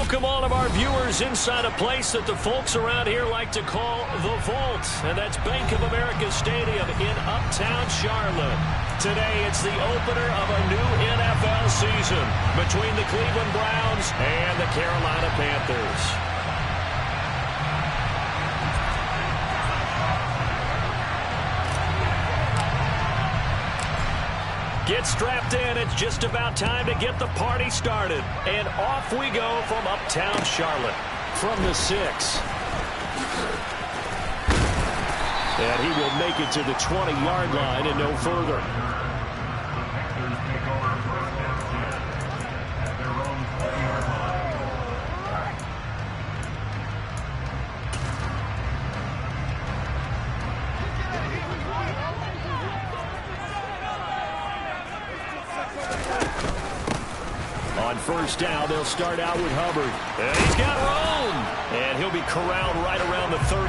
Welcome all of our viewers inside a place that the folks around here like to call the Vault, and that's Bank of America Stadium in Uptown Charlotte. Today it's the opener of a new NFL season between the Cleveland Browns and the Carolina Panthers. Get strapped in. It's just about time to get the party started. And off we go from Uptown Charlotte. From the 6. And he will make it to the 20-yard line and no further. On first down, they'll start out with Hubbard. And he's got room. And he'll be corralled right around the 34.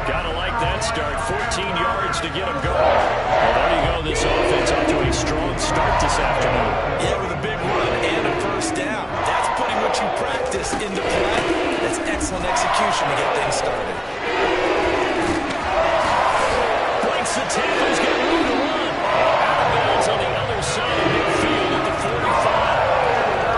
Gotta like that start. 14 yards to get him going. Well, there you go. This offense off to a strong start this afternoon. Yeah, with a big run and a first down. That's putting what you practice into play. That's excellent execution to get things started. Breaks the tackle. He's got room to run. Out of bounds on the other side of midfield at the 45.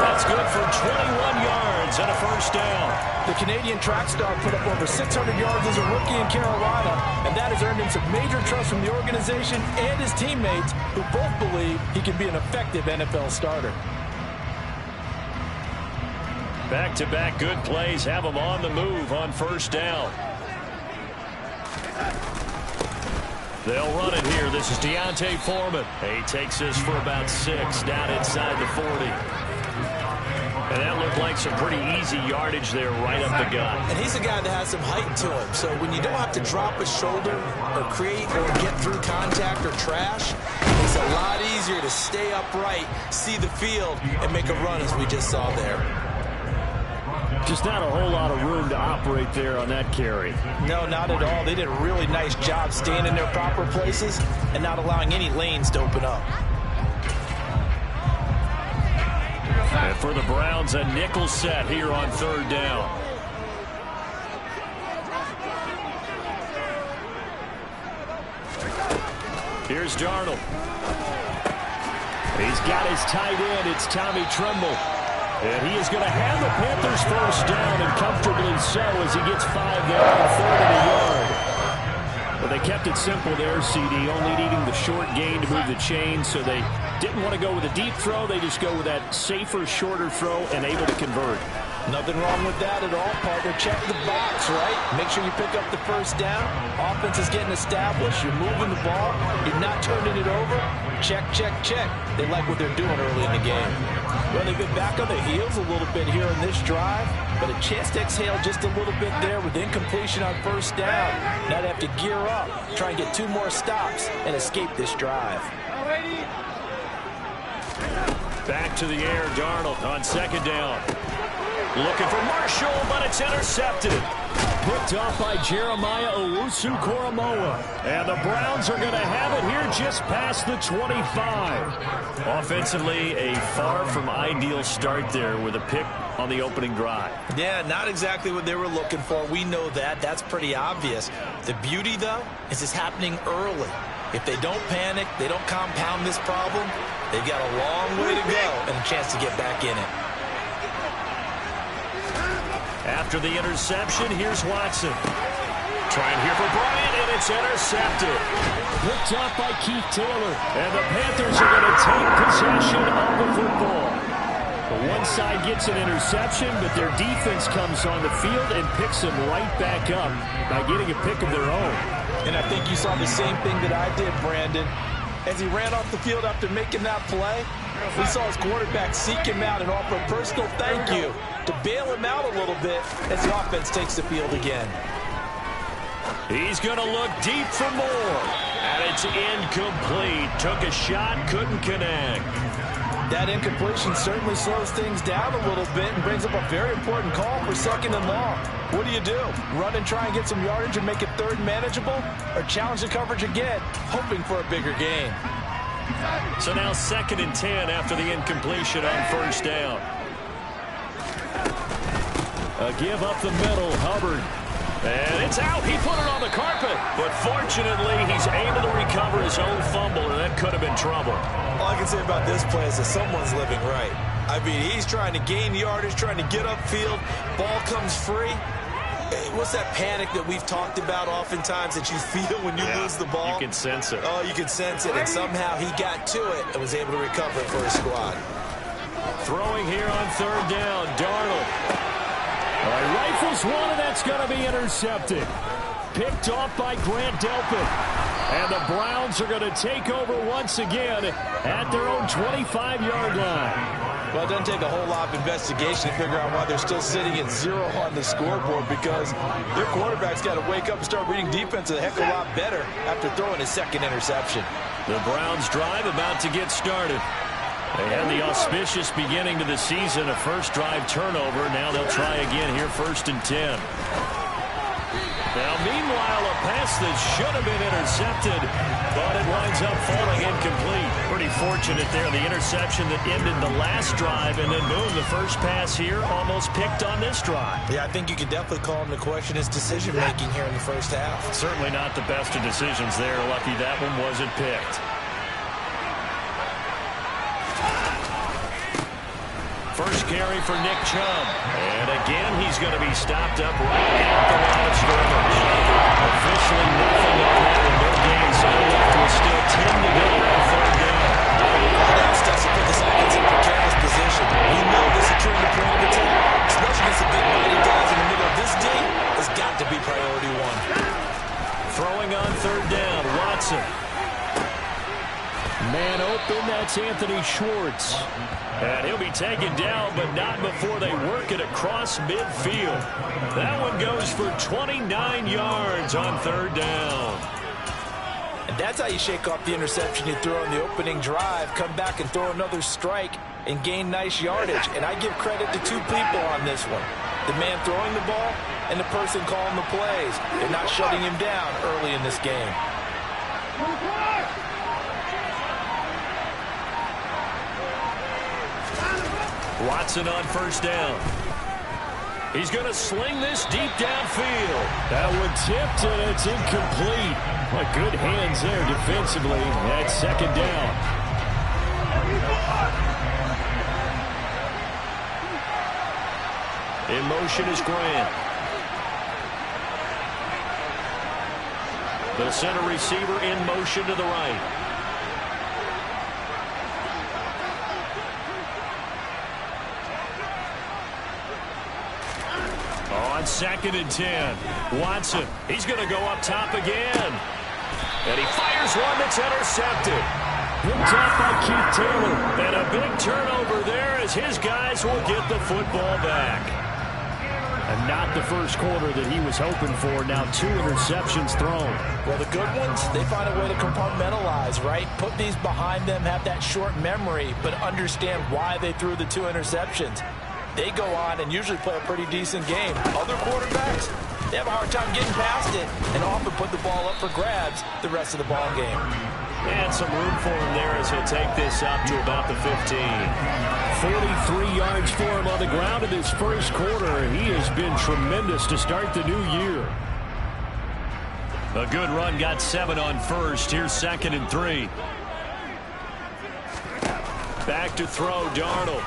That's good for 21 yards and a first down. The Canadian track star put up over 600 yards as a rookie in Carolina, and that has earned him some major trust from the organization and his teammates, who both believe he can be an effective NFL starter. Back-to-back good plays have him on the move on first down. They'll run it here. This is D'Onta Foreman. He takes this for about 6 down inside the 40. And that looked like some pretty easy yardage there right up the gut. And he's a guy that has some height to him, so when you don't have to drop a shoulder or create or get through contact or trash, it's a lot easier to stay upright, see the field, and make a run as we just saw there. Just not a whole lot of room to operate there on that carry. No, not at all. They did a really nice job staying in their proper places and not allowing any lanes to open up. And for the Browns, a nickel set here on third down. Here's Darnold. He's got his tight end. It's Tommy Tremble. And he is going to have the Panthers first down, and comfortably so, as he gets 5 there on a 3rd and a yard. Well, they kept it simple there, CD, only needing the short gain to move the chain, so they didn't want to go with a deep throw. They just go with that safer, shorter throw and able to convert. Nothing wrong with that at all, partner. Check the box, right? Make sure you pick up the first down. Offense is getting established. You're moving the ball. You're not turning it over. Check, check, check. They like what they're doing early in the game. Well, they've been back on their heels a little bit here in this drive, but a chance to exhale just a little bit there with incompletion on first down. Now they have to gear up, try and get 2 more stops, and escape this drive. Back to the air, Darnold on second down. Looking for Marshall, but it's intercepted. Picked off by Jeremiah Owusu-Koramoah. And the Browns are going to have it here just past the 25. Offensively, a far from ideal start there with a pick on the opening drive. Yeah, not exactly what they were looking for. We know that. That's pretty obvious. The beauty, though, is it's happening early. If they don't panic, they don't compound this problem, they've got a long way to go and a chance to get back in it. After the interception, here's Watson. Trying here for Bryant, and it's intercepted. Picked up by Keith Taylor. And the Panthers are going to take possession of the football. The one side gets an interception, but their defense comes on the field and picks them right back up by getting a pick of their own. And I think you saw the same thing that I did, Brandon. As he ran off the field after making that play, we saw his quarterback seek him out and offer a personal thank you to bail him out a little bit as the offense takes the field again. He's going to look deep for more. And it's incomplete. Took a shot, couldn't connect. That incompletion certainly slows things down a little bit and brings up a very important call for 2nd and long. What do? Run and try and get some yardage and make it 3rd manageable? Or challenge the coverage again, hoping for a bigger gain? So now 2nd and 10 after the incompletion on first down. A give up the middle, Hubbard. And it's out. He put it on the carpet. But fortunately, he's able to recover his own fumble, and that could have been trouble. All I can say about this play is that someone's living right. I mean, he's trying to gain yardage, trying to get upfield. Ball comes free. What's that panic that we've talked about oftentimes that you feel when you lose the ball? You can sense it. Oh, you can sense it. And somehow he got to it and was able to recover it for his squad. Throwing here on third down, Darnold. Rifles one, and that's going to be intercepted. Picked off by Grant Delpit. And the Browns are going to take over once again at their own 25-yard line. Well, it doesn't take a whole lot of investigation to figure out why they're still sitting at 0 on the scoreboard, because their quarterback's got to wake up and start reading defense a heck of a lot better after throwing his second interception. The Browns drive about to get started. They had the auspicious beginning to the season, a first drive turnover. Now they'll try again here, 1st and 10. Now, meanwhile, a pass that should have been intercepted, but it winds up falling incomplete. Pretty fortunate there, the interception that ended the last drive, and then boom, the first pass here almost picked on this drive. Yeah, I think you could definitely call him to question his decision-making here in the first half. Certainly not the best of decisions there. Lucky that one wasn't picked. First carry for Nick Chubb. And again, he's going to be stopped up right at the line of scrimmage. Officially nothing on that one. No gain, so left with still 10 to go on third down. That starts to put this offense in a precarious position. We know this is trying to point of attack, especially against the big mighty guys in the middle of this D, has got to be priority one. Throwing on third down, Watson. Man open, that's Anthony Schwartz. And he'll be taken down, but not before they work it across midfield. That one goes for 29 yards on third down. And that's how you shake off the interception you throw on the opening drive, come back and throw another strike and gain nice yardage. And I give credit to two people on this one. The man throwing the ball and the person calling the plays. They're not shutting him down early in this game. Watson on first down. He's going to sling this deep downfield. That one tipped, and it's incomplete. But good hands there defensively. That's second down. In motion is Grant. The center receiver in motion to the right. On 2nd and 10, Watson, he's going to go up top again. And he fires one that's intercepted. Picked up by Keith Taylor. And a big turnover there as his guys will get the football back. And not the first quarter that he was hoping for. Now 2 interceptions thrown. Well, the good ones, they find a way to compartmentalize, right? Put these behind them, have that short memory, but understand why they threw the 2 interceptions. They go on and usually play a pretty decent game. Other quarterbacks, they have a hard time getting past it and often put the ball up for grabs the rest of the ball game. And some room for him there as he'll take this up to about the 15. 43 yards for him on the ground in this first quarter. He has been tremendous to start the new year. A good run, got 7 on first. Here's 2nd and 3. Back to throw, Darnold.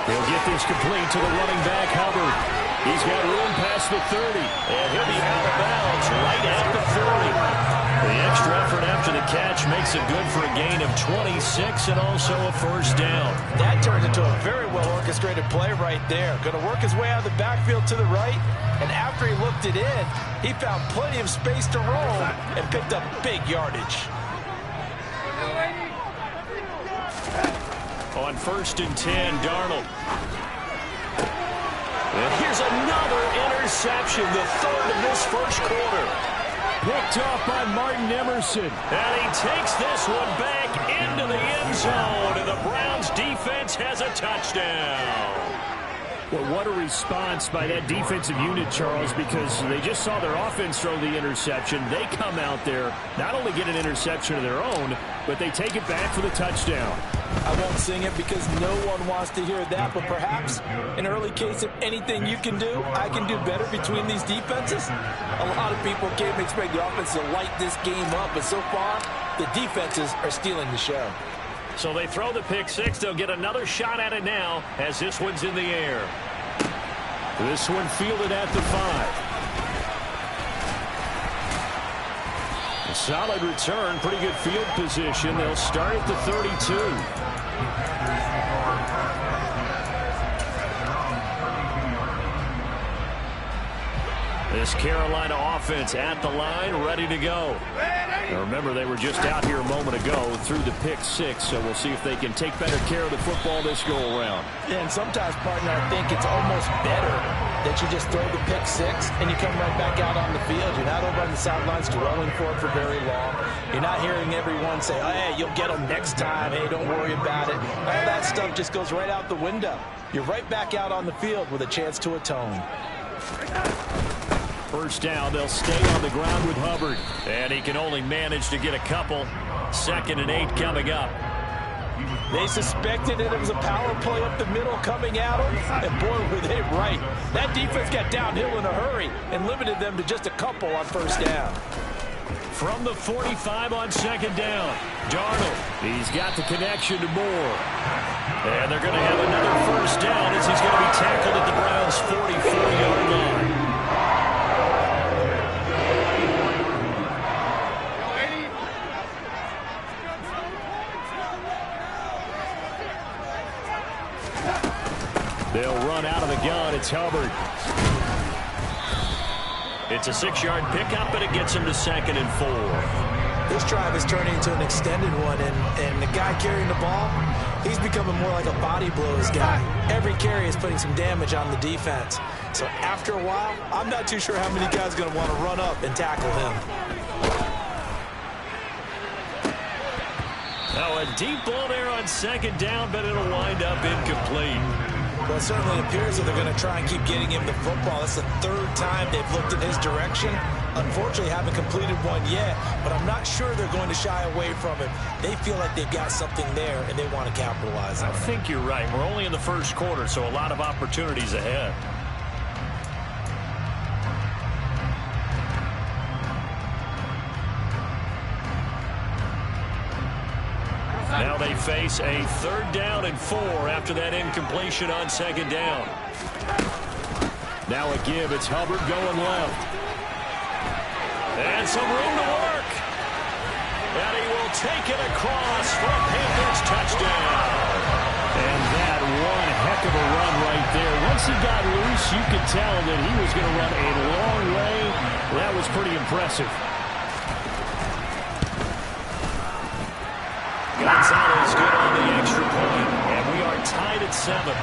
He'll get this complete to the running back, Hubbard. He's got room past the 30. And he'll be out of bounds right at the 40. The extra effort after the catch makes it good for a gain of 26 and also a first down. That turns into a very well-orchestrated play right there. Going to work his way out of the backfield to the right. And after he looked it in, he found plenty of space to roll and picked up big yardage. On 1st and 10, Darnold. And here's another interception, the 3rd of this first quarter. Picked off by Martin Emerson. And he takes this one back into the end zone. And the Browns defense has a touchdown. Well, what a response by that defensive unit, Charles, because they just saw their offense throw the interception. They come out there, not only get an interception of their own, but they take it back for the touchdown. I won't sing it because no one wants to hear that, but perhaps an early case of anything you can do, I can do better between these defenses. A lot of people came expect the offense to light this game up, but so far, the defenses are stealing the show. So they throw the pick six. They'll get another shot at it now as this one's in the air. This one fielded at the 5. A solid return, pretty good field position. They'll start at the 32. This Carolina offense at the line, ready to go. Now remember, they were just out here a moment ago through the pick six, so we'll see if they can take better care of the football this go-around. Yeah, and sometimes, partner, I think it's almost better that you just throw the pick six and you come right back out on the field. You're not over on the sidelines dwelling for it for very long. You're not hearing everyone say, oh, hey, you'll get them next time. Hey, don't worry about it. All that stuff just goes right out the window. You're right back out on the field with a chance to atone. First down, they'll stay on the ground with Hubbard. And he can only manage to get a couple. 2nd and 8 coming up. They suspected that it was a power play up the middle coming at them, and boy, were they right. That defense got downhill in a hurry and limited them to just a couple on first down. From the 45 on 2nd down, Darnold. He's got the connection to Moore. And they're going to have another first down as he's going to be tackled at the Browns' 44-yard line. They'll run out of the gun. It's Hubbard. It's a 6-yard pickup, and it gets him to 2nd and 4. This drive is turning into an extended one, and the guy carrying the ball, he's becoming more like a body blows guy. Every carry is putting some damage on the defense. So after a while, I'm not too sure how many guys are going to want to run up and tackle him. Now a deep ball there on 2nd down, but it'll wind up incomplete. Well, it certainly appears that they're going to try and keep getting him the football. That's the 3rd time they've looked in his direction. Unfortunately, haven't completed one yet, but I'm not sure they're going to shy away from it. They feel like they've got something there, and they want to capitalize on it. I think you're right. We're only in the 1st quarter, so a lot of opportunities ahead. Now they face a 3rd down and 4 after that incompletion on 2nd down. Now a give. It's Hubbard going left. And some room to work. And he will take it across for a Panthers touchdown. And that one heck of a run right there. Once he got loose, you could tell that he was going to run a long way. That was pretty impressive. Gonzalez good on the extra point, and we are tied at 7.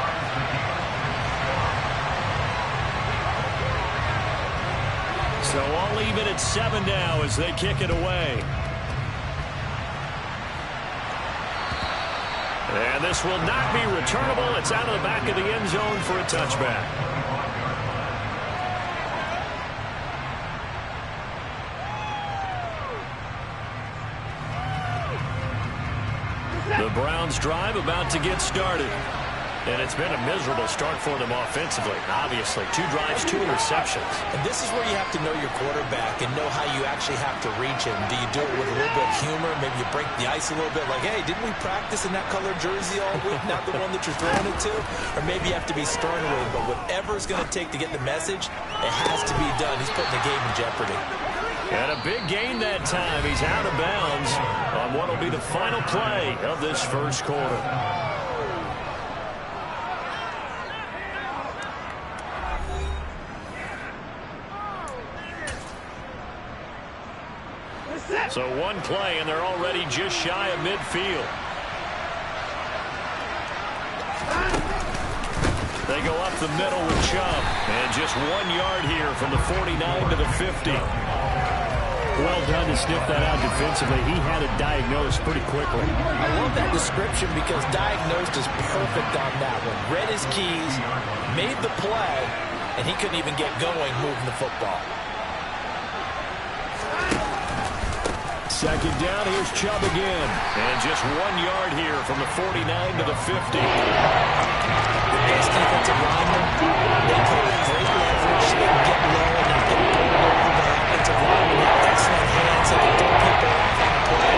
So all even at 7 now as they kick it away. And this will not be returnable. It's out of the back of the end zone for a touchback. The Browns drive about to get started. And it's been a miserable start for them offensively. Obviously, 2 drives, 2 interceptions. And this is where you have to know your quarterback and know how you actually have to reach him. Do you do it with a little bit of humor? Maybe you break the ice a little bit like, hey, didn't we practice in that colored jersey all week? Not the one that you're throwing it to? Or maybe you have to be stern with it. But whatever it's going to take to get the message, it has to be done. He's putting the game in jeopardy. And a big gain that time. He's out of bounds on what will be the final play of this 1st quarter. So one play, and they're already just shy of midfield. They go up the middle with Chubb. And just 1 yard here from the 49 to the 50. Well done to sniff that out defensively. He had it diagnosed pretty quickly. I love that description because diagnosed is perfect on that one. Read his keys, made the play, and he couldn't even get going moving the football. Second down, here's Chubb again. And just 1 yard here from the 49 to the 50. The best defensive linemen, they carry great leverage. They can get low and not get pulled over by offensive linemen. They have excellent hands. They can throw people off on the play.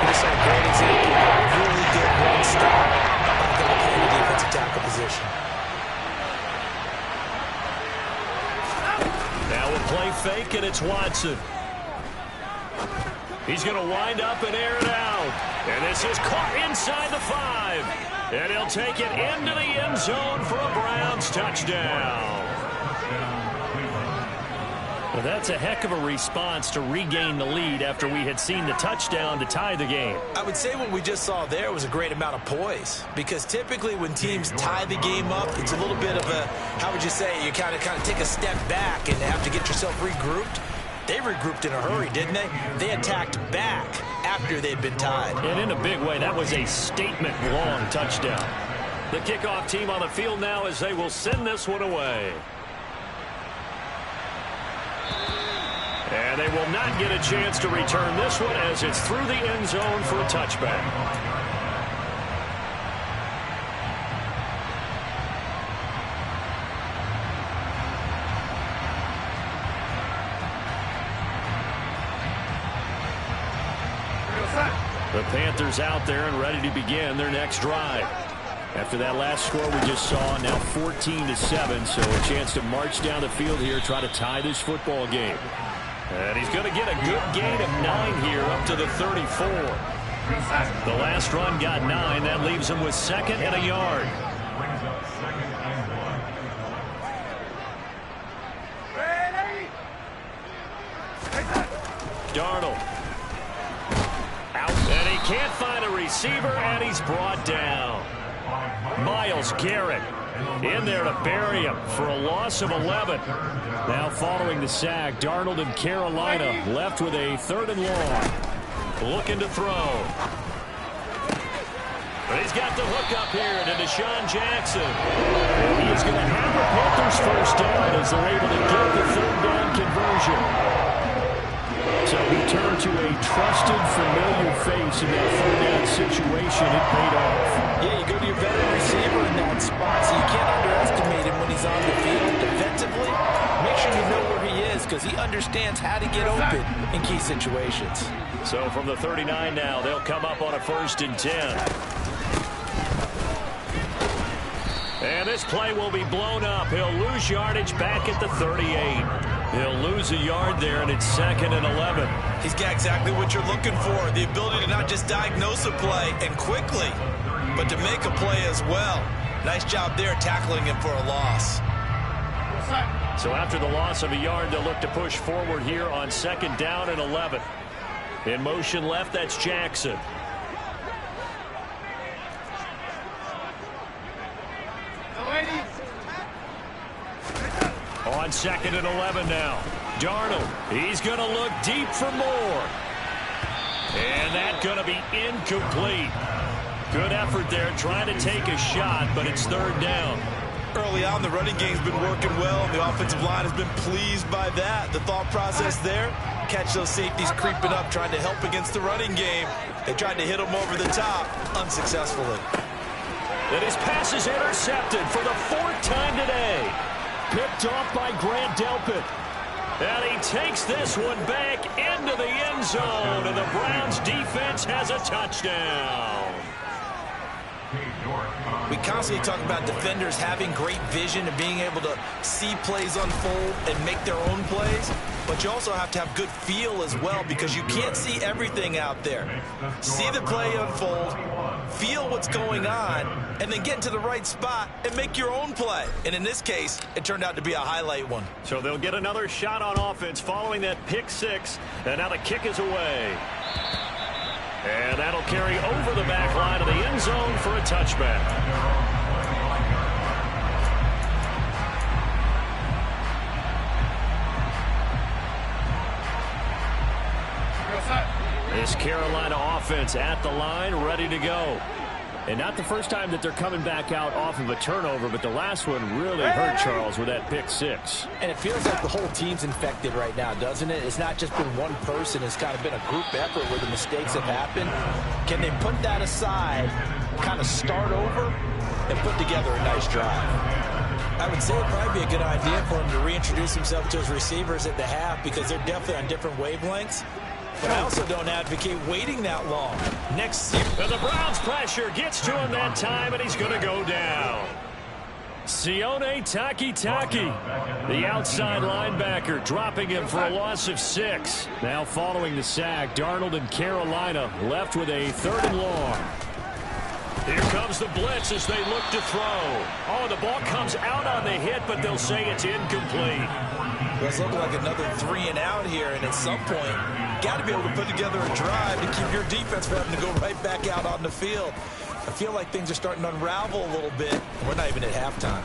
This is a great example of a really good run stop by the defensive tackle position. Now a play fake, and it's Watson. He's going to wind up and air it out. And this is caught inside the 5. And he'll take it into the end zone for a Browns touchdown. Well, that's a heck of a response to regain the lead after we had seen the touchdown to tie the game. I would say what we just saw there was a great amount of poise, because typically when teams tie the game up, it's a little bit of a, how would you say, you kind of take a step back and have to get yourself regrouped. They regrouped in a hurry, didn't they? They attacked back after they'd been tied. And in a big way, that was a statement-long touchdown. The kickoff team on the field now as they will send this one away. And they will not get a chance to return this one as it's through the end zone for a touchback. The Panthers out there and ready to begin their next drive. After that last score we just saw, now 14-7, so a chance to march down the field here, try to tie this football game. And he's going to get a good gain of 9 here up to the 34. The last run got 9. That leaves him with 2nd and a yard. Darnold. And he can't find a receiver, and he's brought down. Myles Garrett in there to bury him for a loss of 11. Now following the sack, Darnold and Carolina left with a 3rd and long. Looking to throw. But he's got the hook up here to Deshaun Jackson. And he is going to have the Panthers first down as they're able to get the 3rd down conversion. So we turn to a trusted, familiar face in that 3rd down situation. It paid off. Yeah, you go to your veteran receiver in that spot, so you can't underestimate him when he's on the field. Defensively, make sure you know where he is, because he understands how to get open in key situations. So from the 39 now, they'll come up on a 1st and 10. And this play will be blown up. He'll lose yardage back at the 38. He'll lose a yard there, and it's 2nd and 11. He's got exactly what you're looking for, the ability to not just diagnose a play and quickly, but to make a play as well. Nice job there tackling him for a loss. So after the loss of a yard, they'll look to push forward here on 2nd down and 11. In motion left, that's Jackson. On 2nd and 11 now. Darnold, he's going to look deep for more. And that's going to be incomplete. Good effort there trying to take a shot, but it's 3rd down. Early on, the running game's been working well, and the offensive line has been pleased by that. The thought process there, catch those safeties creeping up, trying to help against the running game. They tried to hit them over the top, unsuccessfully. And his pass is intercepted for the 4th time today. Picked off by Grant Delpit. And he takes this one back into the end zone, and the Browns defense has a touchdown. We constantly talk about defenders having great vision and being able to see plays unfold and make their own plays, but you also have to have good feel as well, because you can't see everything out there. See the play unfold, feel what's going on, and then get into the right spot and make your own play. And in this case, it turned out to be a highlight one. So they'll get another shot on offense following that pick 6, and now the kick is away. And that'll carry over the back line of the end zone for a touchback. This Carolina offense at the line, ready to go. And not the first time that they're coming back out off of a turnover, but the last one really hurt Charles with that pick six. And it feels like the whole team's infected right now, doesn't it? It's not just been one person. It's kind of been a group effort where the mistakes have happened. Can they put that aside, kind of start over, and put together a nice drive? I would say it'd probably be a good idea for him to reintroduce himself to his receivers at the half because they're definitely on different wavelengths. But I also don't advocate waiting that long. Next season. And the Browns pressure gets to him that time, and he's going to go down. Sione Takitaki, the outside linebacker, dropping him for a loss of 6. Now following the sack, Darnold and Carolina left with a 3rd and long. Here comes the blitz as they look to throw. Oh, the ball comes out on the hit, but they'll say it's incomplete. It's looking like another 3 and out here, and at some point, you got to be able to put together a drive to keep your defense from having to go right back out on the field. I feel like things are starting to unravel a little bit. We're not even at halftime.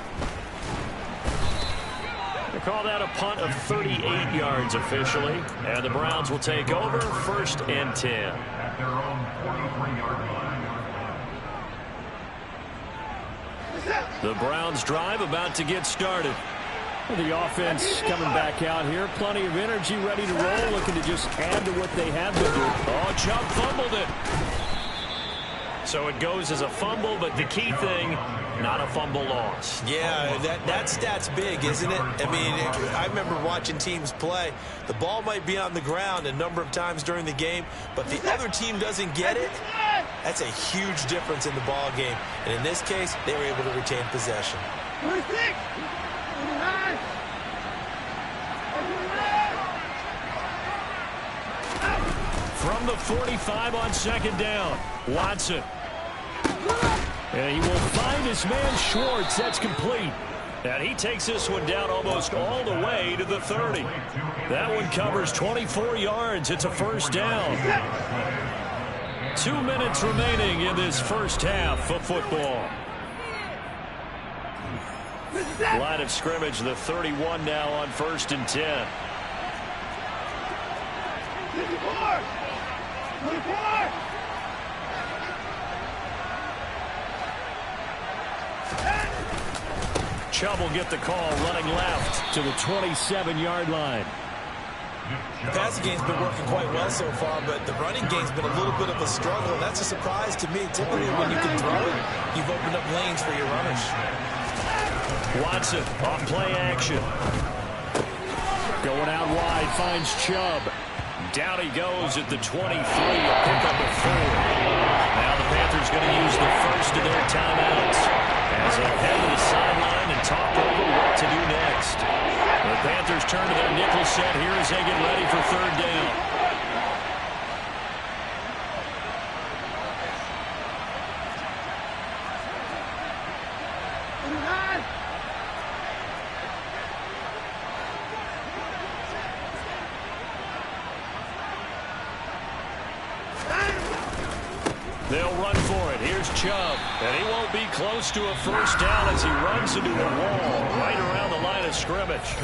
They call that a punt of 38 yards officially, and the Browns will take over 1st and 10. At their own 43-yard line. The Browns drive about to get started. The offense coming back out here. Plenty of energy, ready to roll, looking to just add to what they have been doing. Oh, Chubb fumbled it. So it goes as a fumble, but the key thing, not a fumble loss. Yeah, that stat's big, isn't it? I mean, I remember watching teams play. The ball might be on the ground a number of times during the game, but the other team doesn't get it. That's a huge difference in the ball game. And in this case, they were able to retain possession. From the 45 on 2nd down, Watson. And he will find his man Schwartz. That's complete. And he takes this one down almost all the way to the 30. That one covers 24 yards. It's a 1st down. 2 minutes remaining in this first half of football. Line of scrimmage, the 31 now on 1st and 10. Chubb will get the call running left to the 27-yard line. The passing game's been working quite well so far, but the running game's been a little bit of a struggle, and that's a surprise to me. Typically, when you can throw it, you've opened up lanes for your runners. Watson on play action. Going out wide, finds Chubb. Down he goes at the 23, a pickup of 4. Now the Panthers going to use the first of their timeouts as they head to the sideline and talk over what to do next. The Panthers turn to their nickel set here as they get ready for 3rd down. They'll run for it. Here's Chubb. And he won't be close to a 1st down as he runs into a wall right around the line of scrimmage.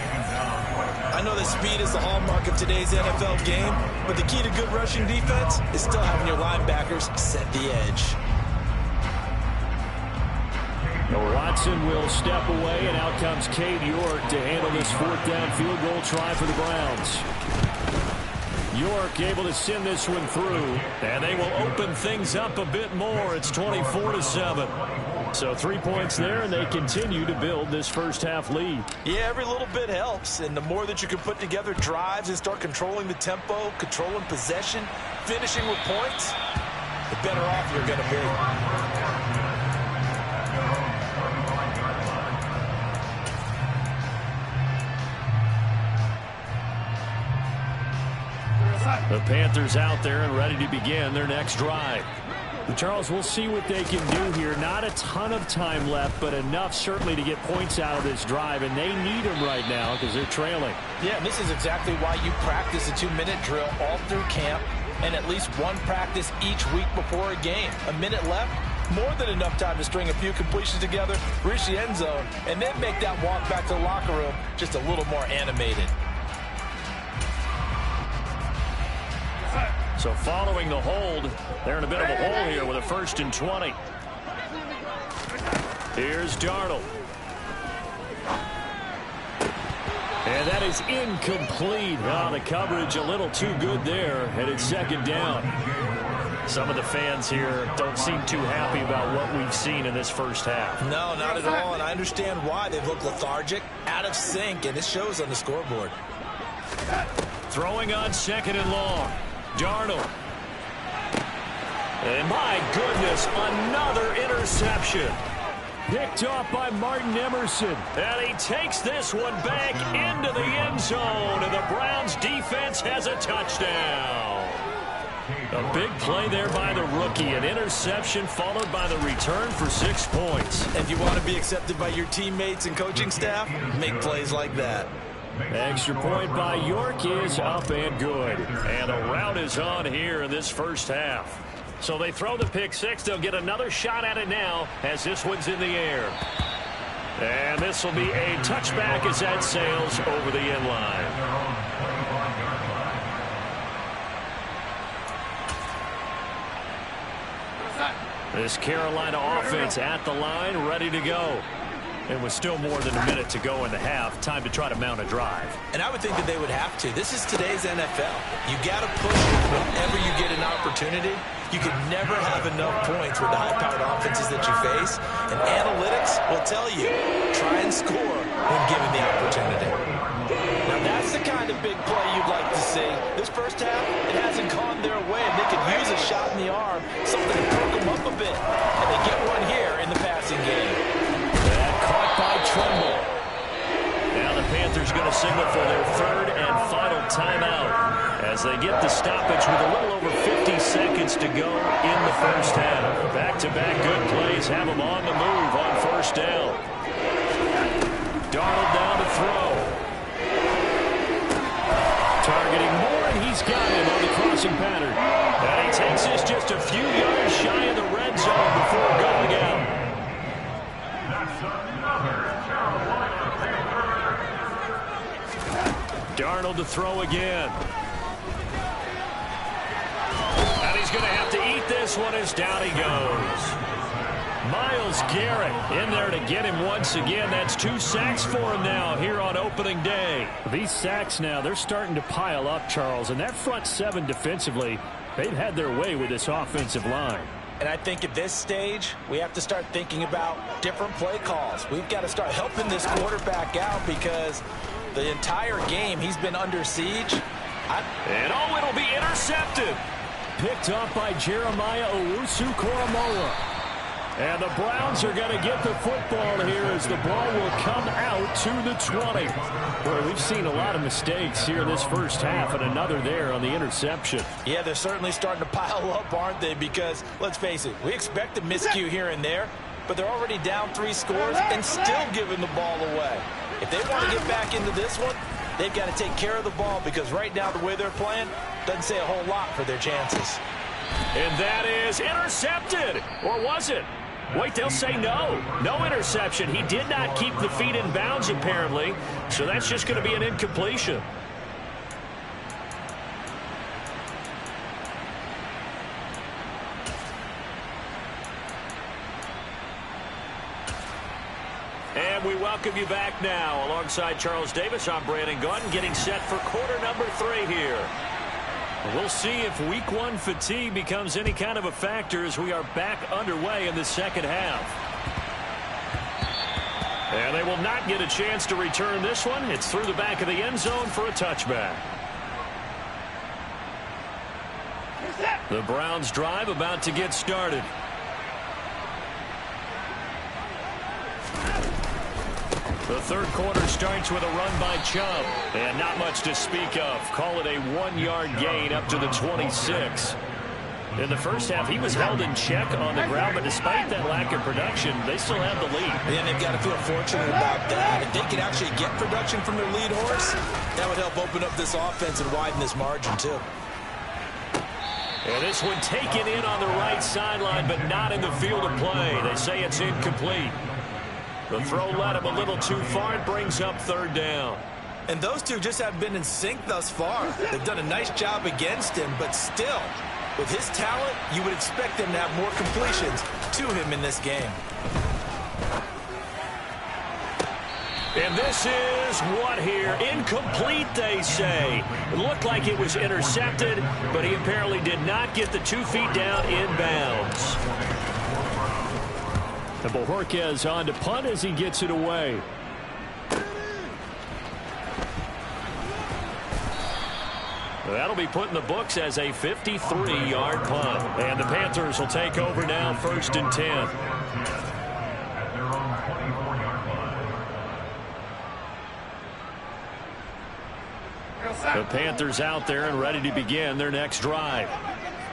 I know that speed is the hallmark of today's NFL game, but the key to good rushing defense is still having your linebackers set the edge. Watson will step away, and out comes Cade York to handle this 4th down field goal try for the Browns. York able to send this one through, and they will open things up a bit more. It's 24-7. So 3 points there, and they continue to build this first half lead. Yeah, every little bit helps, and the more that you can put together drives and start controlling the tempo, controlling possession, finishing with points, the better off you're going to be. The Panthers out there and ready to begin their next drive. Charles, we'll see what they can do here. Not a ton of time left, but enough certainly to get points out of this drive, and they need them right now because they're trailing. Yeah, and this is exactly why you practice a 2-minute drill all through camp and at least one practice each week before a game. A minute left, more than enough time to string a few completions together, reach the end zone, and then make that walk back to the locker room just a little more animated. So following the hold, they're in a bit of a hole here with a 1st and 20. Here's Darnold. And that is incomplete. Oh, the coverage a little too good there, and it's 2nd down. Some of the fans here don't seem too happy about what we've seen in this first half. No, not at all, and I understand why. They've looked lethargic, out of sync, and it shows on the scoreboard. Throwing on 2nd and long. Darnold. And my goodness, another interception. Picked off by Martin Emerson. And he takes this one back into the end zone. And the Browns defense has a touchdown. A big play there by the rookie. An interception followed by the return for 6 points. If you want to be accepted by your teammates and coaching staff, make plays like that. Extra point by York is up and good. And a rout is on here in this first half. So they throw the pick six. They'll get another shot at it now as this one's in the air. And this will be a touchback as that sails over the end line. This Carolina offense at the line, ready to go. And with still more than a minute to go in the half, time to try to mount a drive. And I would think that they would have to. This is today's NFL. You got to push whenever you get an opportunity. You can never have enough points with the high-powered offenses that you face. And analytics will tell you, try and score when given the opportunity. Now that's the kind of big play you'd like to see. This first half, it hasn't gone their way, and they could use a shot in the arm, something to perk them up a bit. And they get one here in the passing game. Caught by Tremble. Now the Panthers going to signal for their 3rd and final timeout as they get the stoppage with a little over 50 seconds to go in the first half. Back-to-back good plays have them on the move on 1st down. Darnold down to throw. Targeting Moore, and he's got him on the crossing pattern. And he takes this just a few yards shy of the red zone before going out. Darnold to throw again. And he's going to have to eat this one as down he goes. Myles Garrett in there to get him once again. That's 2 sacks for him now here on opening day. These sacks now, they're starting to pile up, Charles. And that front 7 defensively, they've had their way with this offensive line. And I think at this stage, we have to start thinking about different play calls. We've got to start helping this quarterback out because the entire game he's been under siege. And oh, it'll be intercepted. Picked off by Jeremiah Owusu-Koramoah. And the Browns are going to get the football here as the ball will come out to the 20. Boy, we've seen a lot of mistakes here in this first half, and another there on the interception. Yeah, they're certainly starting to pile up, aren't they? Because, let's face it, we expect a miscue here and there, but they're already down 3 scores and still giving the ball away. If they want to get back into this one, they've got to take care of the ball because right now the way they're playing doesn't say a whole lot for their chances. And that is intercepted. Or was it? Wait, they'll say no. No interception. He did not keep the feet in bounds, apparently. So that's just going to be an incompletion. And we welcome you back now. Alongside Charles Davis, I'm Brandon Gaudin, getting set for quarter number 3 here. We'll see if week 1 fatigue becomes any kind of a factor as we are back underway in the second half. And they will not get a chance to return this one. It's through the back of the end zone for a touchback. The Browns drive about to get started. The third quarter starts with a run by Chubb. And not much to speak of. Call it a 1-yard gain up to the 26. In the first half, he was held in check on the ground, but despite that lack of production, they still have the lead. And they've got to feel fortunate about that. If they can actually get production from their lead horse, that would help open up this offense and widen this margin, too. And this one taken in on the right sideline, but not in the field of play. They say it's incomplete. The throw led him a little too far. It brings up 3rd down. And those two just haven't been in sync thus far. They've done a nice job against him, but still, with his talent, you would expect them to have more completions to him in this game. And this is what here? Incomplete, they say. It looked like it was intercepted, but he apparently did not get the 2 feet down inbounds. And Bojorquez on to punt as he gets it away. That'll be put in the books as a 53-yard punt. And the Panthers will take over now, 1st and 10. At their own 24-yard line. The Panthers out there and ready to begin their next drive.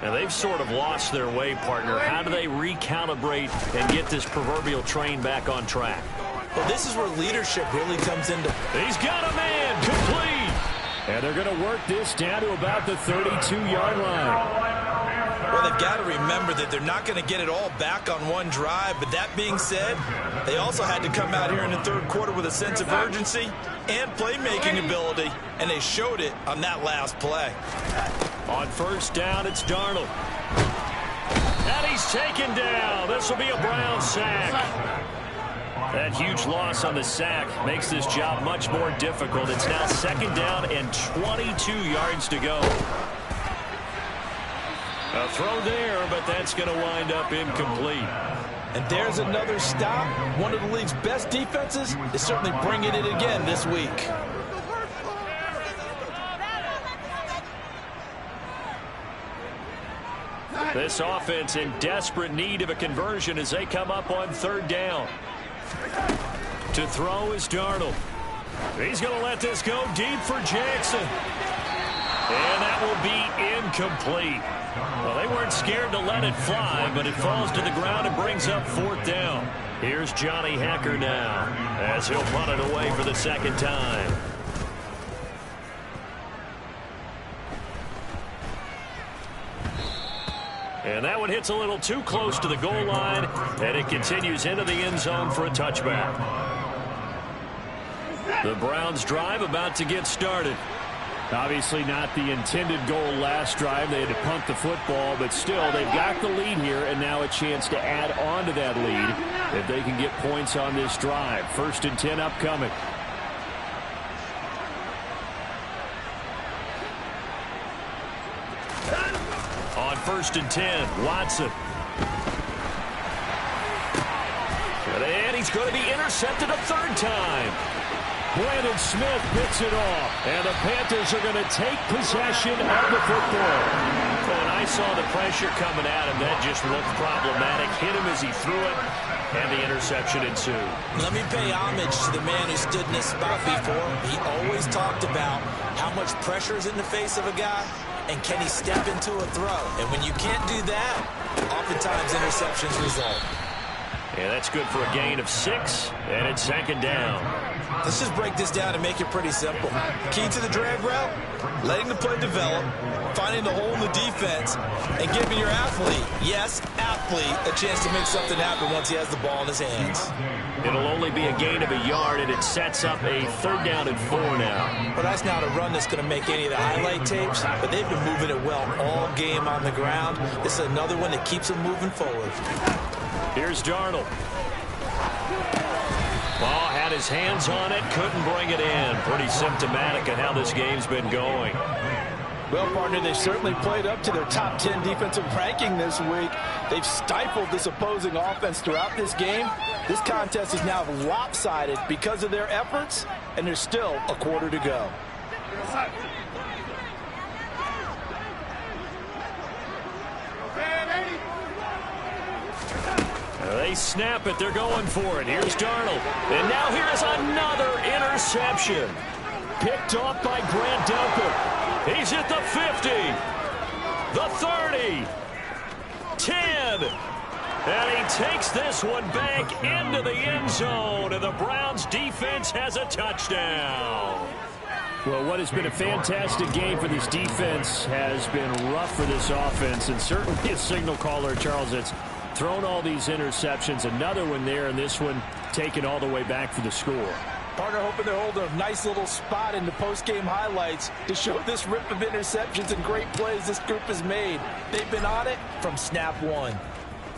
Now, they've sort of lost their way, partner. How do they recalibrate and get this proverbial train back on track? Well, this is where leadership really comes into. He's got a man, complete. And they're going to work this down to about the 32-yard line. Well, they've got to remember that they're not going to get it all back on one drive. But that being said, they also had to come out here in the third quarter with a sense of urgency and playmaking ability, and they showed it on that last play. On 1st down, it's Darnold. And he's taken down. This will be a Brown sack. That huge loss on the sack makes this job much more difficult. It's now 2nd down and 22 yards to go. A throw there, but that's going to wind up incomplete. And there's another stop. One of the league's best defenses is certainly bringing it again this week. This offense in desperate need of a conversion as they come up on 3rd down. To throw is Darnold. He's going to let this go deep for Jackson. And that will be incomplete. Well, they weren't scared to let it fly, but it falls to the ground and brings up 4th down. Here's Johnny Hekker now as he'll punt it away for the 2nd time. And that one hits a little too close to the goal line, and it continues into the end zone for a touchback. The Browns drive about to get started. Obviously not the intended goal last drive. They had to punt the football, but still they've got the lead here, and now a chance to add on to that lead if they can get points on this drive. 1st and 10 upcoming. On 1st and 10, Watson. And he's going to be intercepted a 3rd time. Brandon Smith picks it off. And the Panthers are going to take possession of the football. When I saw the pressure coming at him, that just looked problematic. Hit him as he threw it, and the interception ensued. Let me pay homage to the man who stood in this spot before. He always talked about how much pressure is in the face of a guy, and can he step into a throw? And when you can't do that, oftentimes interceptions result. And that's good for a gain of 6, and it's 2nd down. Let's just break this down and make it pretty simple. Key to the drag route, letting the play develop, finding the hole in the defense, and giving your athlete, yes, athlete, a chance to make something happen once he has the ball in his hands. It'll only be a gain of a yard, and it sets up a 3rd down and 4 now. Well, that's not a run that's going to make any of the highlight tapes, but they've been moving it well all game on the ground. This is another one that keeps them moving forward. Here's Darnold. Ball had his hands on it, couldn't bring it in. Pretty symptomatic of how this game's been going. Well, partner, they've certainly played up to their top 10 defensive ranking this week. They've stifled this opposing offense throughout this game. This contest is now lopsided because of their efforts, and there's still a quarter to go. They snap it. They're going for it. Here's Darnold. And now here is another interception. Picked off by Grant Delpit. He's at the 50. The 30. 10. And he takes this one back into the end zone. And the Browns defense has a touchdown. Well, what has been a fantastic game for this defense has been rough for this offense. And certainly a signal caller, Charles, that's thrown all these interceptions. Another one there, and this one taken all the way back for the score. Partner hoping they're holding a nice little spot in the post-game highlights to show this rip of interceptions and great plays this group has made. They've been on it from snap one.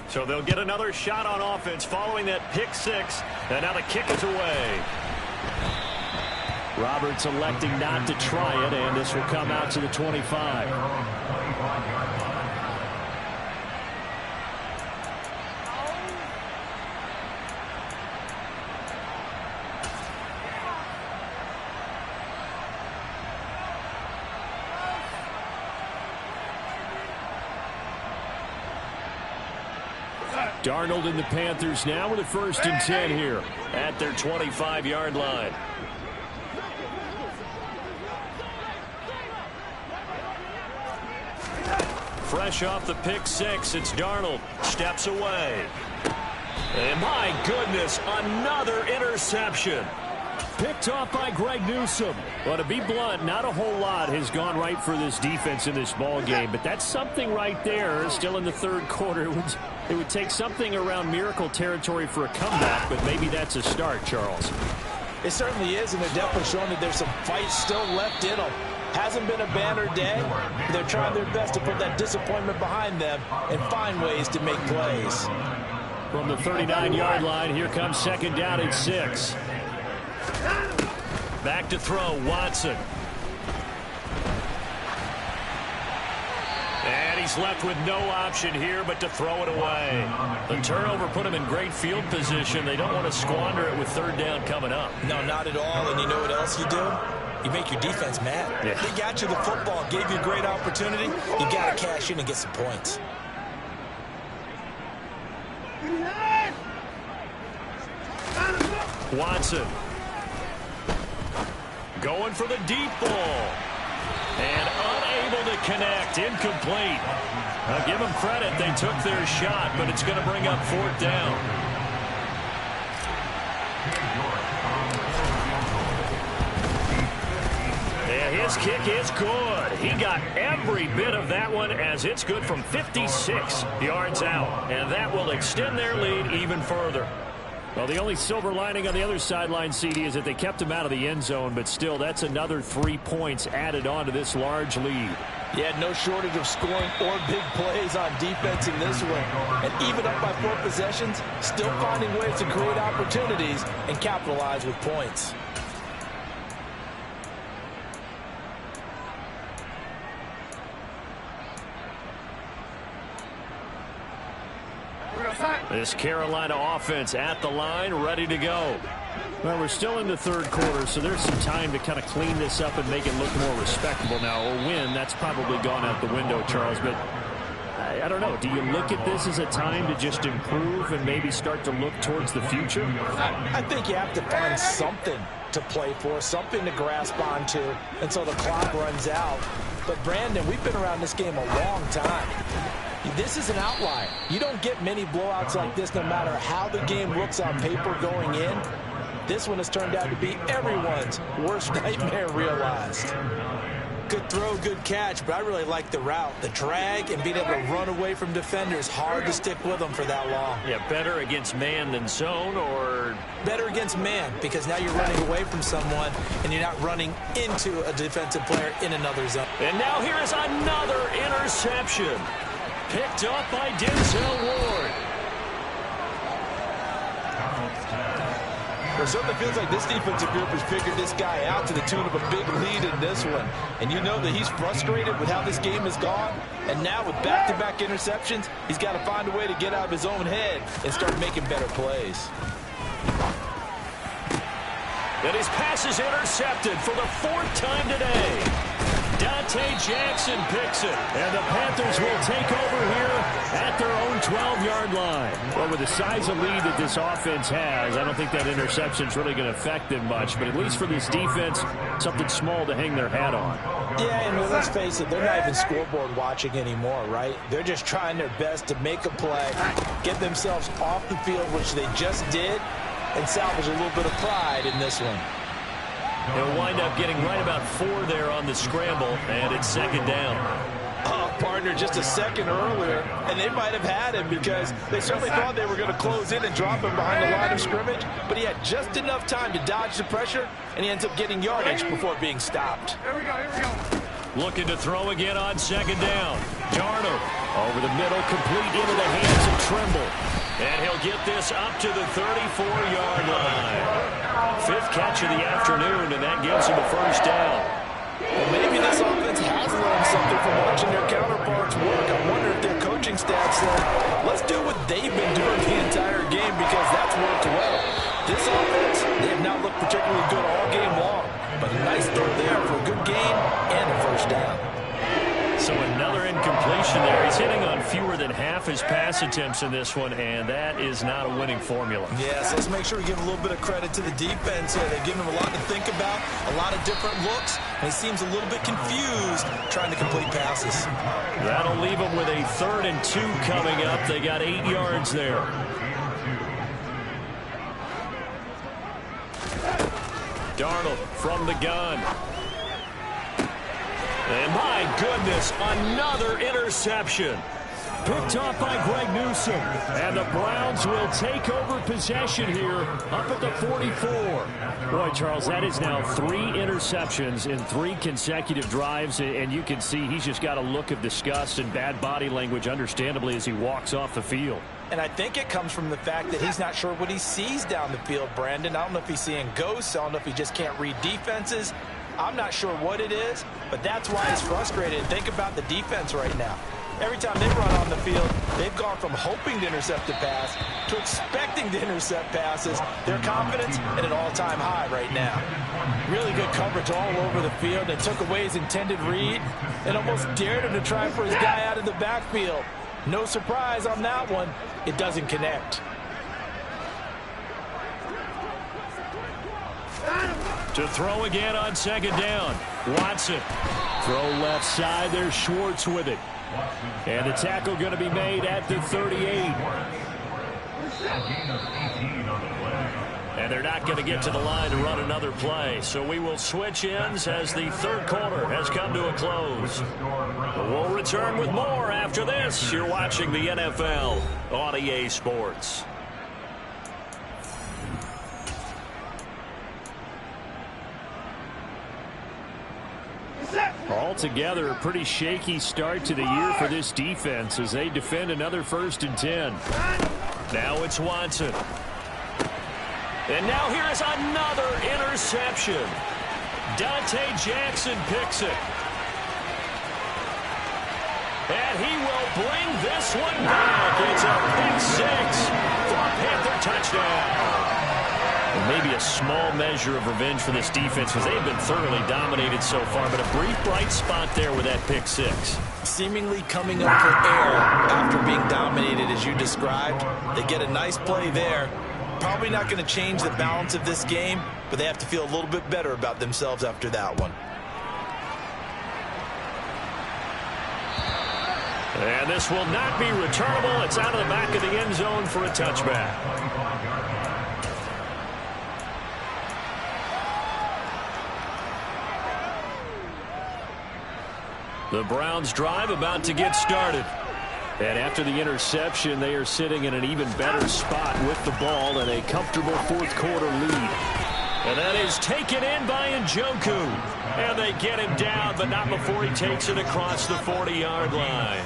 So they'll get another shot on offense following that pick six. And now the kick is away. Roberts electing not to try it, and this will come out to the 25. Darnold and the Panthers now with a 1st and 10 here at their 25-yard line. Fresh off the pick six, it's Darnold. Steps away. And my goodness, another interception. Picked off by Greg Newsome. Well, to be blunt, not a whole lot has gone right for this defense in this ball game, but that's something right there. Still in the 3rd quarter. It would take something around miracle territory for a comeback, but maybe that's a start, Charles. It certainly is, and they're definitely showing that there's some fight still left in them. Hasn't been a banner day. They're trying their best to put that disappointment behind them and find ways to make plays. From the 39-yard line, here comes 2nd down and 6. Back to throw, Watson. And he's left with no option here but to throw it away. The turnover put him in great field position. They don't want to squander it with 3rd down coming up. No, not at all. And you know what else you do? You make your defense mad. Yeah. They got you the football, gave you a great opportunity. You got to cash in and get some points. Watson. Going for the deep ball. And unable to connect. Incomplete. I'll give them credit. They took their shot, but it's going to bring up 4th down. And his kick is good. He got every bit of that one as it's good from 56 yards out. And that will extend their lead even further. Well, the only silver lining on the other sideline, CD, is that they kept him out of the end zone, but still, that's another 3 points added on to this large lead. Yeah, no shortage of scoring or big plays on defense in this one. And even up by 4 possessions, still finding ways to create opportunities and capitalize with points. This Carolina offense at the line, ready to go. Well, we're still in the 3rd quarter, so there's some time to kind of clean this up and make it look more respectable now. A win, that's probably gone out the window, Charles, but I don't know. Do you look at this as a time to just improve and maybe start to look towards the future? I think you have to find something to play for, something to grasp onto until the clock runs out. But, Brandon, we've been around this game a long time. This is an outlier. You don't get many blowouts like this no matter how the game looks on paper going in. This one has turned out to be everyone's worst nightmare realized. Good throw, good catch, but I really like the route. The drag and being able to run away from defenders, hard to stick with them for that long. Yeah, better against man than zone, or? Better against man, because now you're running away from someone and you're not running into a defensive player in another zone. And now here is another interception. Picked up by Denzel Ward. It certainly feels like this defensive group has figured this guy out to the tune of a big lead in this one. And you know that he's frustrated with how this game has gone. And now with back-to-back interceptions, he's got to find a way to get out of his own head and start making better plays. And his pass is intercepted for the 4th time today. Dante Jackson picks it, and the Panthers will take over here at their own 12-yard line. Well, with the size of lead that this offense has, I don't think that interception is really going to affect them much, but at least for this defense, something small to hang their hat on. Yeah, and let's face it, they're not even scoreboard watching anymore, right? They're just trying their best to make a play, get themselves off the field, which they just did, and salvage a little bit of pride in this one. They'll wind up getting right about 4 there on the scramble, and it's 2nd down. Partner just a second earlier, and they might have had him because they certainly thought they were going to close in and drop him behind the line of scrimmage, but he had just enough time to dodge the pressure, and he ends up getting yardage before being stopped. Here we go. Looking to throw again on second down. Darnold over the middle, complete into the hands of Trimble. And he'll get this up to the 34-yard line. 5th catch of the afternoon, and that gives him a first down. Well, maybe this offense has learned something from watching their counterparts work. I wonder if their coaching staff said, let's do what they've been doing the entire game because that's worked well. This offense, they have not looked particularly good all game long, but a nice throw there for a good gain and a first down. So another incompletion there. He's hitting on fewer than half his pass attempts in this one, and that is not a winning formula. Yes, let's make sure we give a little bit of credit to the defense here. They've given him a lot to think about, a lot of different looks, and he seems a little bit confused trying to complete passes. That'll leave him with a 3rd and 2 coming up. They got 8 yards there. Darnold from the gun. And my goodness, another interception. Picked off by Greg Newsome. And the Browns will take over possession here up at the 44. Boy, Charles, that is now 3 interceptions in 3 consecutive drives. And you can see he's just got a look of disgust and bad body language, understandably, as he walks off the field. And I think it comes from the fact that he's not sure what he sees down the field, Brandon. I don't know if he's seeing ghosts. I don't know if he just can't read defenses. I'm not sure what it is, but that's why he's frustrated. Think about the defense right now. Every time they run on the field, they've gone from hoping to intercept a pass to expecting to intercept passes. Their confidence at an all-time high right now. Really good coverage all over the field and took away his intended read and almost dared him to try for his guy out of the backfield. No surprise on that one. It doesn't connect. To throw again on second down. Watson. Throw left side. There's Schwartz with it. And the tackle going to be made at the 38. And they're not going to get to the line to run another play. So we will switch ends as the 3rd quarter has come to a close. We'll return with more after this. You're watching the NFL on EA Sports. Altogether, a pretty shaky start to the year for this defense as they defend another 1st and 10. Now it's Watson. And now here is another interception. Dante Jackson picks it. And he will bring this one back. It's a pick 6 for a Panther touchdown. Maybe a small measure of revenge for this defense because they've been thoroughly dominated so far, but a brief bright spot there with that pick 6. Seemingly coming up for air after being dominated as you described. They get a nice play there. Probably not going to change the balance of this game, but they have to feel a little bit better about themselves after that one. And this will not be returnable. It's out of the back of the end zone for a touchback. The Browns drive about to get started. And after the interception, they are sitting in an even better spot with the ball and a comfortable 4th quarter lead. And that is taken in by Njoku. And they get him down, but not before he takes it across the 40-yard line.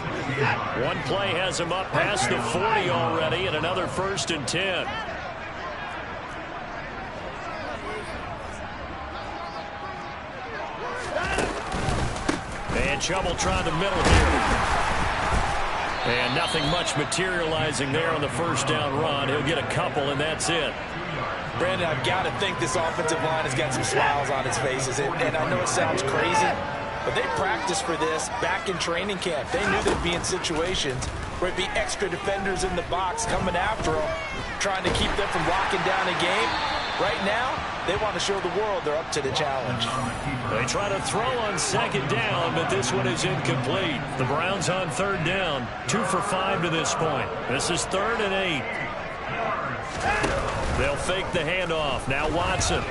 One play has him up past the 40 already, and another 1st and 10. And trouble trying the middle here. And nothing much materializing there on the 1st down run. He'll get a couple, and that's it. Brandon, I've got to think this offensive line has got some smiles on its faces. And I know it sounds crazy, but they practiced for this back in training camp. They knew they'd be in situations where it'd be extra defenders in the box coming after them, trying to keep them from locking down a game. Right now, they want to show the world they're up to the challenge. They try to throw on second down, but this one is incomplete. The Browns on 3rd down, 2 for 5 to this point. This is 3rd and 8. They'll fake the handoff. Now Watson.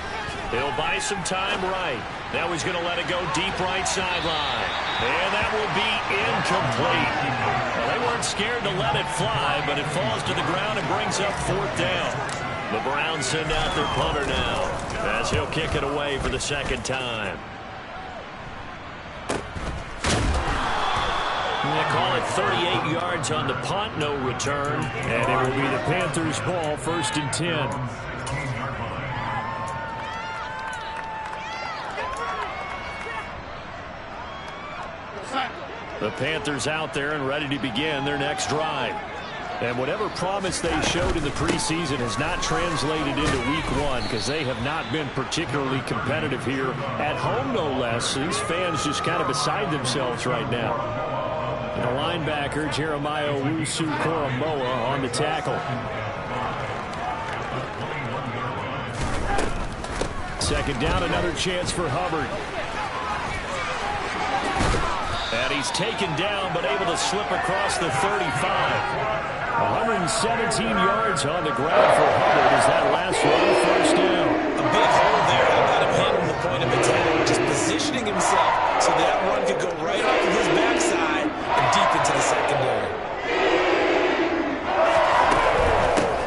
He'll buy some time right. Now he's going to let it go deep right sideline. And that will be incomplete. Well, they weren't scared to let it fly, but it falls to the ground and brings up 4th down. The Browns send out their punter now as he'll kick it away for the 2nd time. They call it 38 yards on the punt, no return. And it will be the Panthers' ball, 1st and 10. The Panthers out there and ready to begin their next drive. And whatever promise they showed in the preseason has not translated into week 1 because they have not been particularly competitive here at home, no less. These fans just kind of beside themselves right now. And the linebacker, Jeremiah Owusu-Koramoah, on the tackle. 2nd down, another chance for Hubbard. And he's taken down, but able to slip across the 35. 117 yards on the ground for Hubbard as that last run, 1st down. A big hole there. How about him handling the point of attack? Just positioning himself so that run could go right off of his backside and deep into the secondary.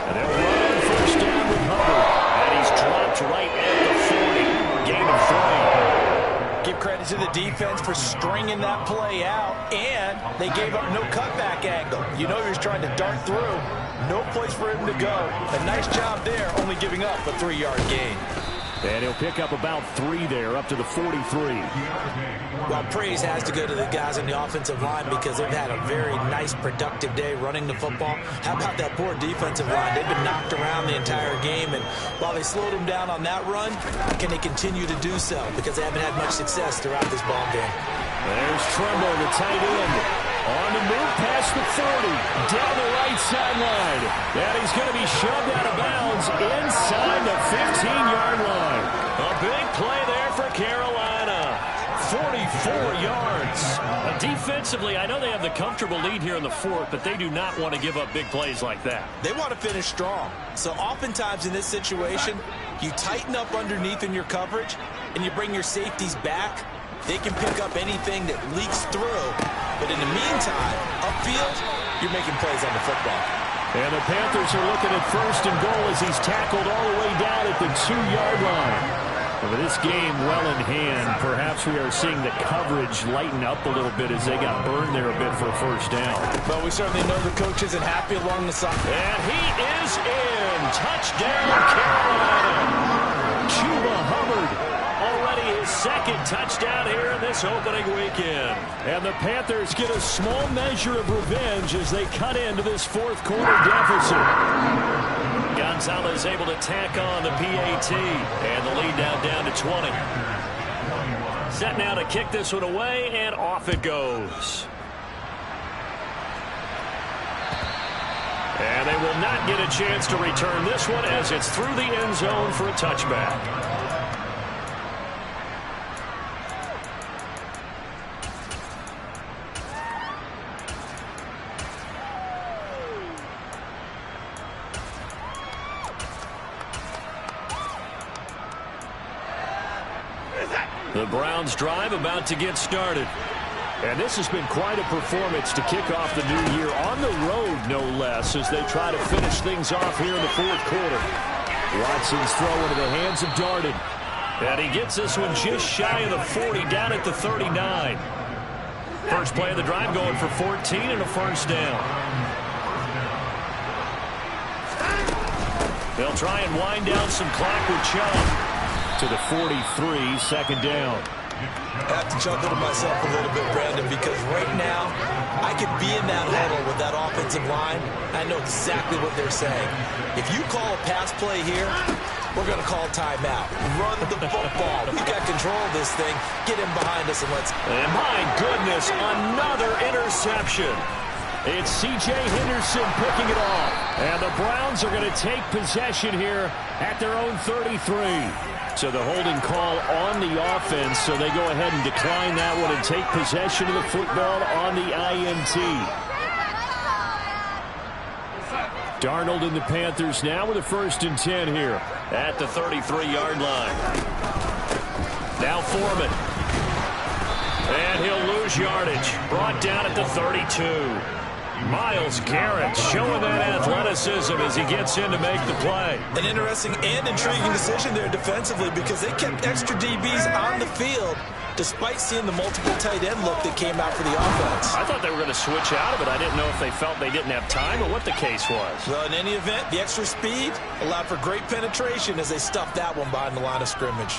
And they'll run 1st down with Hubbard. And he's dropped right at the 40. Gain of 3. Give credit to the defense for stringing that play out, and they gave up no cutback angle. You know he was trying to dart through. No place for him to go. A nice job there, only giving up a 3-yard gain. And he'll pick up about 3 there, up to the 43. Well, praise has to go to the guys on the offensive line because they've had a very nice, productive day running the football. How about that poor defensive line? They've been knocked around the entire game, and while they slowed them down on that run, can they continue to do so? Because they haven't had much success throughout this ball game. There's Tremble, the tight end. On the move past the 40, down the right sideline. And he's going to be shoved out of bounds inside the 15-yard line. A big play there for Carolina. 44 yards. Defensively, I know they have the comfortable lead here in the 4th, but they do not want to give up big plays like that. They want to finish strong. So oftentimes in this situation, you tighten up underneath in your coverage, and you bring your safeties back. They can pick up anything that leaks through. But in the meantime, upfield, you're making plays on the football. And the Panthers are looking at 1st and goal as he's tackled all the way down at the 2-yard line. With this game well in hand, perhaps we are seeing the coverage lighten up a little bit as they got burned there a bit for a 1st down. But we certainly know the coach isn't happy along the side. And he is in. Touchdown, Carolina. Chuba Hubbard. Already his 2nd touchdown here in this opening weekend. And the Panthers get a small measure of revenge as they cut into this 4th quarter deficit. Gonzalez able to tack on the PAT. And the lead now down to 20. Set now to kick this one away, and off it goes. And they will not get a chance to return this one as it's through the end zone for a touchback. The Browns drive about to get started. And this has been quite a performance to kick off the new year on the road, no less, as they try to finish things off here in the 4th quarter. Watson's throw into the hands of Darden. And he gets this one just shy of the 40, down at the 39. First play of the drive going for 14 and a 1st down. They'll try and wind down some clock with Chubb. To the 43, 2nd down. I have to chuckle to myself a little bit, Brandon, because right now I could be in that huddle with that offensive line. I know exactly what they're saying. If you call a pass play here, we're going to call timeout. Run the football. We've got control of this thing. Get him behind us and let's... And my goodness, another interception. It's C.J. Henderson picking it off. And the Browns are going to take possession here at their own 33. So the holding call on the offense, so they go ahead and decline that one and take possession of the football on the INT. Darnold and the Panthers now with a 1st and 10 here at the 33-yard line. Now Foreman. And he'll lose yardage. Brought down at the 32. Myles Garrett showing that athleticism as he gets in to make the play. An interesting and intriguing decision there defensively because they kept extra DBs on the field despite seeing the multiple tight end look that came out for the offense. I thought they were going to switch out of it. I didn't know if they felt they didn't have time or what the case was. Well, in any event, the extra speed allowed for great penetration as they stuffed that one behind the line of scrimmage.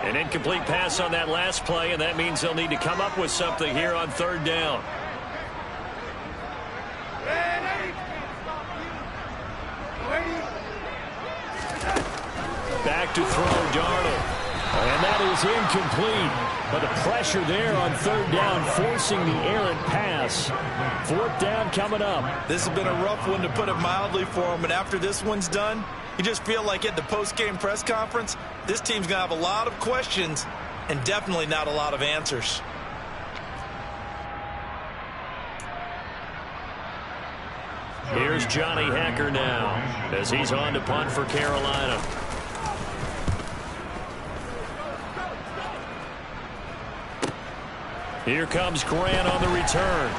An incomplete pass on that last play, and that means they'll need to come up with something here on 3rd down. Back to throw, Darnold. And that is incomplete. But the pressure there on 3rd down, forcing the errant pass. 4th down coming up. This has been a rough one, to put it mildly, for him. And after this one's done, you just feel like at the post-game press conference, this team's going to have a lot of questions and definitely not a lot of answers. Here's Johnny Hekker now as he's on to punt for Carolina. Here comes Grant on the return.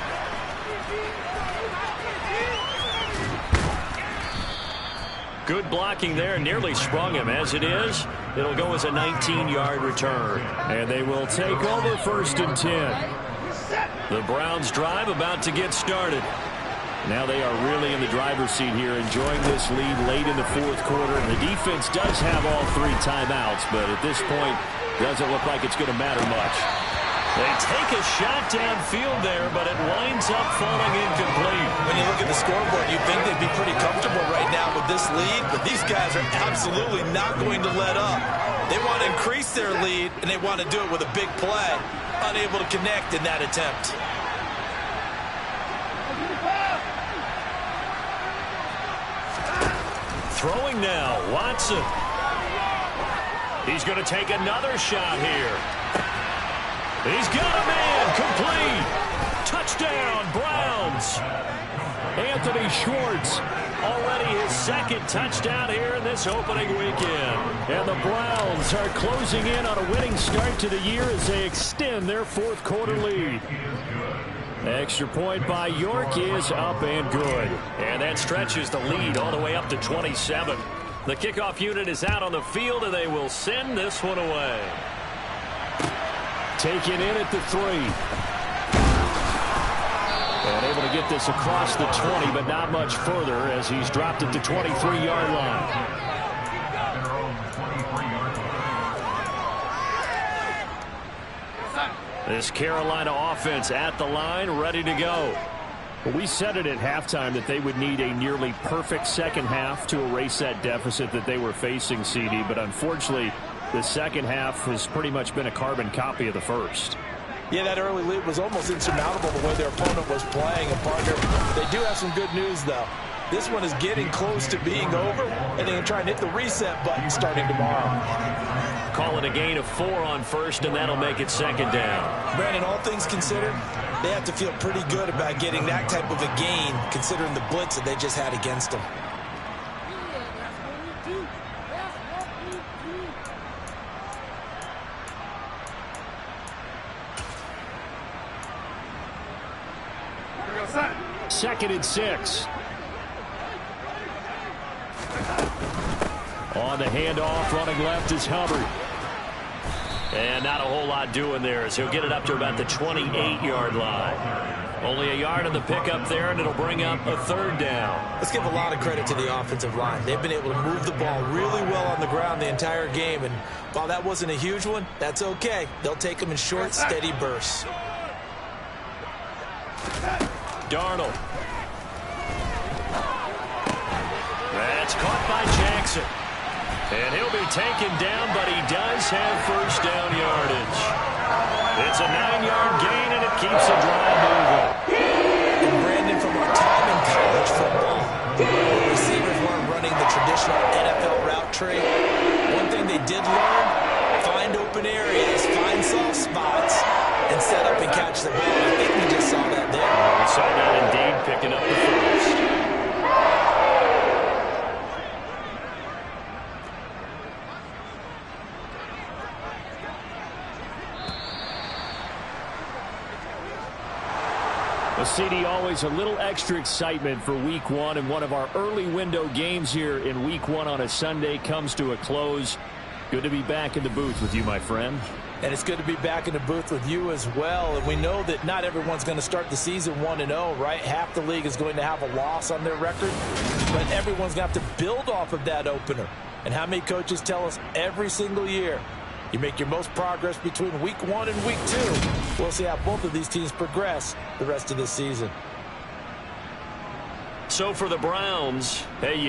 Good blocking there, nearly sprung him. As it is, it'll go as a 19-yard return. And they will take over 1st and 10. The Browns drive about to get started. Now they are really in the driver's seat here, enjoying this lead late in the 4th quarter. And the defense does have all 3 timeouts, but at this point, doesn't look like it's going to matter much. They take a shot downfield there, but it winds up falling incomplete. When you look at the scoreboard, you'd think they'd be pretty comfortable right now with this lead, but these guys are absolutely not going to let up. They want to increase their lead, and they want to do it with a big play. Unable to connect in that attempt. Throwing now, Watson. He's going to take another shot here. He's got a man, complete. Touchdown, Browns. Anthony Schwartz, already his 2nd touchdown here in this opening weekend. And the Browns are closing in on a winning start to the year as they extend their 4th quarter lead. Extra point by York is up and good. And that stretches the lead all the way up to 27. The kickoff unit is out on the field, and they will send this one away. Taken in at the 3. And able to get this across the 20, but not much further as he's dropped at the 23-yard line. This Carolina offense at the line, ready to go. Well, we said it at halftime that they would need a nearly perfect second half to erase that deficit that they were facing, CD, but unfortunately, the second half has pretty much been a carbon copy of the first. Yeah, that early lead was almost insurmountable the way their opponent was playing. And partner, they do have some good news, though. This one is getting close to being over, and they can try and hit the reset button starting tomorrow. Calling a gain of 4 on 1st, and that'll make it 2nd down. Brandon, all things considered, they have to feel pretty good about getting that type of a gain, considering the blitz that they just had against them. Second and 6. On the handoff, running left is Hubbard. And not a whole lot doing there as he'll get it up to about the 28-yard line. Only a yard on the pickup there, and it'll bring up a 3rd down. Let's give a lot of credit to the offensive line. They've been able to move the ball really well on the ground the entire game, and while that wasn't a huge one, that's okay. They'll take them in short, steady bursts. Darnold. That's caught by Jackson. And he'll be taken down, but he does have 1st down yardage. It's a 9-yard gain, and it keeps the drive moving. And Brandon, from our time in college football, where receivers weren't running the traditional NFL route tree, one thing they did learn, find open areas, find soft spots, and set up and catch the ball. I think we just saw that there. We saw that indeed, picking up the 1st. Well, CD, always a little extra excitement for Week 1, and one of our early window games here in Week 1 on a Sunday comes to a close. Good to be back in the booth with you, my friend. And it's good to be back in the booth with you as well. And we know that not everyone's going to start the season 1-0, right? Half the league is going to have a loss on their record, but everyone's going to have to build off of that opener. And how many coaches tell us every single year, you make your most progress between Week 1 and Week 2. We'll see how both of these teams progress the rest of this season. So for the Browns, hey, you